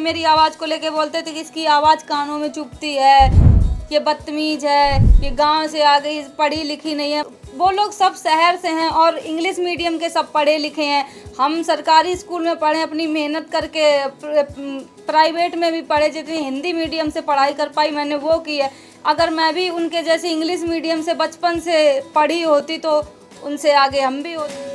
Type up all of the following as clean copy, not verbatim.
मेरी आवाज़ को लेके बोलते थे कि इसकी आवाज़ कानों में चुभती है, ये बदतमीज है, ये गांव से आ गई, पढ़ी लिखी नहीं है। वो लोग सब शहर से हैं और इंग्लिश मीडियम के सब पढ़े लिखे हैं। हम सरकारी स्कूल में पढ़े, अपनी मेहनत करके प्राइवेट में भी पढ़े, जितनी हिंदी मीडियम से पढ़ाई कर पाई मैंने वो की है। अगर मैं भी उनके जैसे इंग्लिश मीडियम से बचपन से पढ़ी होती तो उनसे आगे हम भी होते।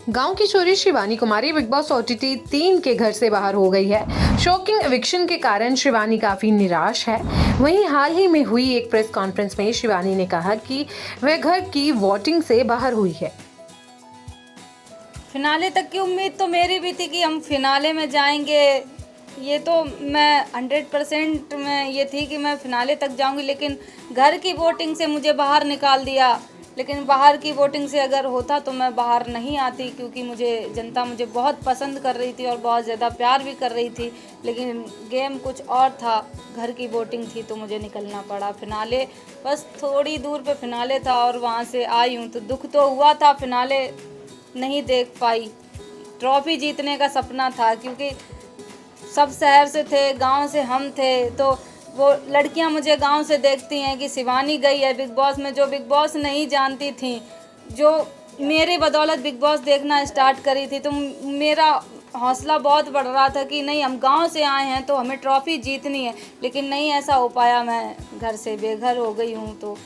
गांव की छोरी Shivani Kumari big boss OTT 3 के घर से बाहर हो गई है। शॉकिंग एविक्शन के कारण शिवानी काफी निराश है। वहीं हाल ही में हुई एक प्रेस कॉन्फ्रेंस में शिवानी ने कहा कि वह घर की वोटिंग से बाहर हुई है। फिनाले तक की उम्मीद तो मेरी भी थी कि हम फिनाले में जाएंगे, ये तो मैं 100% में ये थी कि मैं फिनाले तक जाऊंगी, लेकिन घर की वोटिंग से मुझे बाहर निकाल दिया। लेकिन बाहर की वोटिंग से अगर होता तो मैं बाहर नहीं आती, क्योंकि जनता मुझे बहुत पसंद कर रही थी और बहुत ज़्यादा प्यार भी कर रही थी। लेकिन गेम कुछ और था, घर की वोटिंग थी तो मुझे निकलना पड़ा। फिनाले बस थोड़ी दूर पे फिनाले था और वहाँ से आई हूँ, तो दुख तो हुआ था, फिनाले नहीं देख पाई। ट्रॉफी जीतने का सपना था, क्योंकि सब शहर से थे, गांव से हम थे, तो वो लड़कियां मुझे गांव से देखती हैं कि शिवानी गई है बिग बॉस में, जो बिग बॉस नहीं जानती थी, जो मेरे बदौलत बिग बॉस देखना स्टार्ट करी थी। तो मेरा हौसला बहुत बढ़ रहा था कि नहीं, हम गांव से आए हैं तो हमें ट्रॉफी जीतनी है। लेकिन नहीं ऐसा हो पाया, मैं घर से बेघर हो गई हूँ। तो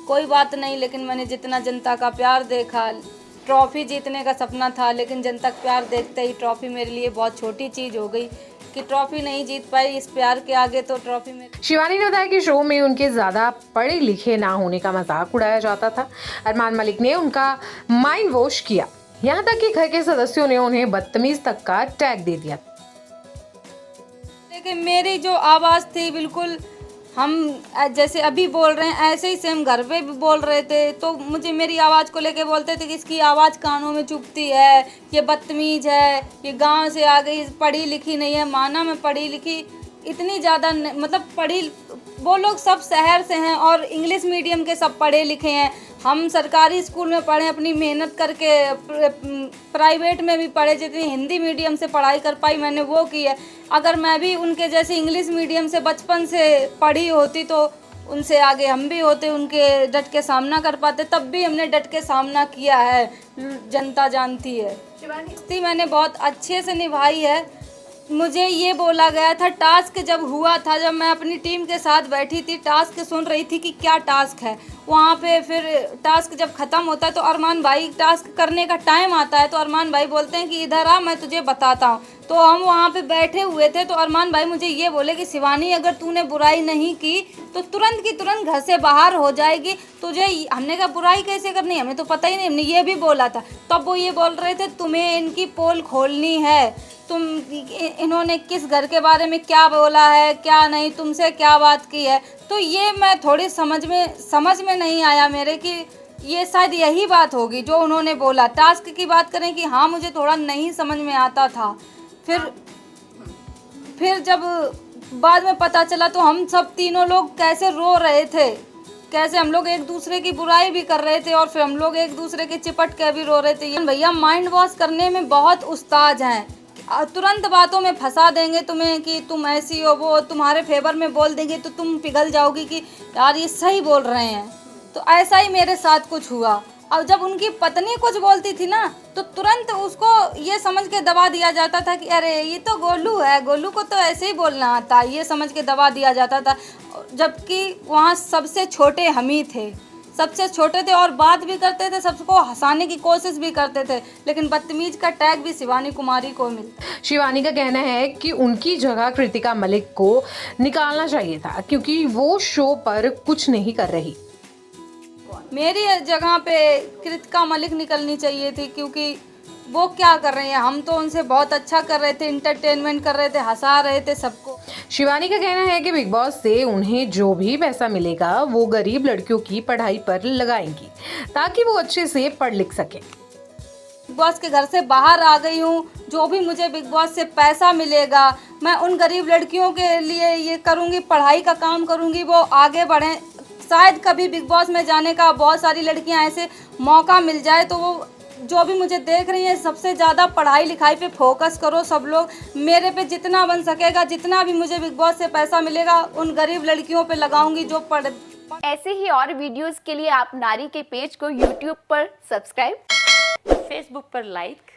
कोई बात नहीं, लेकिन मैंने जितना जनता का प्यार देखा, ट्रॉफी जीतने का सपना था, लेकिन जनता का प्यार देखते ही ट्रॉफी मेरे लिए बहुत छोटी चीज़ हो गई कि ट्रॉफी नहीं जीत पाई। इस प्यार के आगे तो ट्रॉफी में। शिवानी ने बताया कि शो में उनके ज्यादा पढ़े लिखे ना होने का मजाक उड़ाया जाता था। अरमान मलिक ने उनका माइंड वॉश किया, यहाँ तक कि घर के सदस्यों ने उन्हें बदतमीज तक का टैग दे दिया। लेकिन मेरी जो आवाज़ थी, बिल्कुल हम जैसे अभी बोल रहे हैं ऐसे ही सेम घर पे भी बोल रहे थे, तो मुझे मेरी आवाज़ को लेके बोलते थे कि इसकी आवाज़ कानों में चुभती है, ये बदतमीज है, ये गांव से आ गई, पढ़ी लिखी नहीं है। माना मैं पढ़ी लिखी इतनी ज़्यादा मतलब पढ़ी, वो लोग सब शहर से हैं और इंग्लिश मीडियम के सब पढ़े लिखे हैं। हम सरकारी स्कूल में पढ़े, अपनी मेहनत करके प्राइवेट में भी पढ़े, जितनी हिंदी मीडियम से पढ़ाई कर पाई मैंने वो की है। अगर मैं भी उनके जैसे इंग्लिश मीडियम से बचपन से पढ़ी होती तो उनसे आगे हम भी होते, उनके डट के सामना कर पाते। तब भी हमने डट के सामना किया है, जनता जानती है। शिवानी मैंने बहुत अच्छे से निभाई है। मुझे ये बोला गया था, टास्क जब हुआ था, जब मैं अपनी टीम के साथ बैठी थी, टास्क सुन रही थी कि क्या टास्क है वहाँ पे, फिर टास्क जब ख़त्म होता है तो अरमान भाई, टास्क करने का टाइम आता है तो अरमान भाई बोलते हैं कि इधर आ, मैं तुझे बताता हूँ। तो हम वहाँ पे बैठे हुए थे, तो अरमान भाई मुझे ये बोले कि शिवानी, अगर तूने बुराई नहीं की तो तुरंत की तुरंत घर से बाहर हो जाएगी। तुझे, हमने कहा बुराई कैसे करनी है, हमें तो पता ही नहीं, हमने ये भी बोला था। तब वो ये बोल रहे थे, तुम्हें इनकी पोल खोलनी है, तुम इन्होंने किस घर के बारे में क्या बोला है, क्या नहीं, तुमसे क्या बात की है। तो ये मैं थोड़ी समझ में नहीं आया मेरे कि ये शायद यही बात होगी जो उन्होंने बोला। टास्क की बात करें कि हाँ, मुझे थोड़ा नहीं समझ में आता था। फिर जब बाद में पता चला तो हम सब तीनों लोग कैसे रो रहे थे, कैसे हम लोग एक दूसरे की बुराई भी कर रहे थे और फिर हम लोग एक दूसरे के चिपट के भी रो रहे थे। भैया माइंड वॉश करने में बहुत उस्ताद हैं, तुरंत बातों में फंसा देंगे तुम्हें कि तुम ऐसी हो, वो तुम्हारे फेवर में बोल देंगे तो तुम पिघल जाओगी कि यार ये सही बोल रहे हैं। तो ऐसा ही मेरे साथ कुछ हुआ। अब जब उनकी पत्नी कुछ बोलती थी ना, तो तुरंत उसको ये समझ के दबा दिया जाता था कि अरे ये तो गोलू है, गोलू को तो ऐसे ही बोलना आता, ये समझ के दबा दिया जाता था। जबकि वहाँ सबसे छोटे हम ही थे, सबसे छोटे थे और बात भी करते थे, सबको हंसाने की कोशिश भी करते थे, लेकिन बदतमीज का टैग भी शिवानी कुमारी को मिलता। शिवानी का कहना है कि उनकी जगह कृतिका मलिक को निकालना चाहिए था, क्योंकि वो शो पर कुछ नहीं कर रही। मेरी जगह पे कृतिका मलिक निकलनी चाहिए थी, क्योंकि वो क्या कर रही हैं, हम तो उनसे बहुत अच्छा कर रहे थे, इंटरटेनमेंट कर रहे थे, हंसा रहे थे सबको। शिवानी का कहना है कि बिग बॉस से उन्हें जो भी पैसा मिलेगा वो गरीब लड़कियों की पढ़ाई पर लगाएंगी, ताकि वो अच्छे से पढ़ लिख सके। बिग बॉस के घर से बाहर आ गई हूँ, जो भी मुझे बिग बॉस से पैसा मिलेगा मैं उन गरीब लड़कियों के लिए ये करूँगी, पढ़ाई का काम करूँगी, वो आगे बढ़ें। शायद कभी बिग बॉस में जाने का बहुत सारी लड़कियां ऐसे मौका मिल जाए तो वो जो भी मुझे देख रही है, सबसे ज़्यादा पढ़ाई लिखाई पे फोकस करो सब लोग। मेरे पे जितना बन सकेगा, जितना भी मुझे बिग बॉस से पैसा मिलेगा, उन गरीब लड़कियों पे लगाऊंगी जो पढ़। ऐसे ही और वीडियोस के लिए आप नारी के पेज को यूट्यूब पर सब्सक्राइब, फेसबुक पर लाइक,